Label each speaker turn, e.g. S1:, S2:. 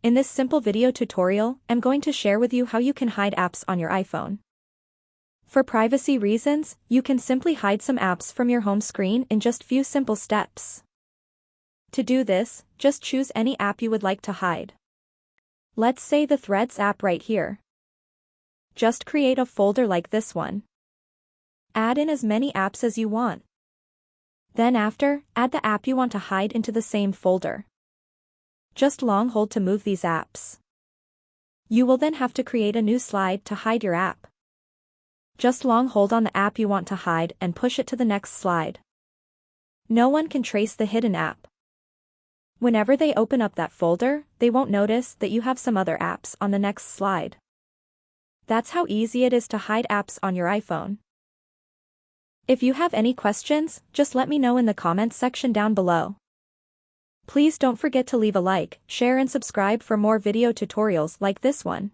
S1: In this simple video tutorial, I'm going to share with you how you can hide apps on your iPhone. For privacy reasons, you can simply hide some apps from your home screen in just few simple steps. To do this, just choose any app you would like to hide. Let's say the Threads app right here. Just create a folder like this one. Add in as many apps as you want. Then after, add the app you want to hide into the same folder. Just long hold to move these apps. You will then have to create a new slide to hide your app. Just long hold on the app you want to hide and push it to the next slide. No one can trace the hidden app. Whenever they open up that folder, they won't notice that you have some other apps on the next slide. That's how easy it is to hide apps on your iPhone. If you have any questions, just let me know in the comments section down below. Please don't forget to leave a like, share and subscribe for more video tutorials like this one.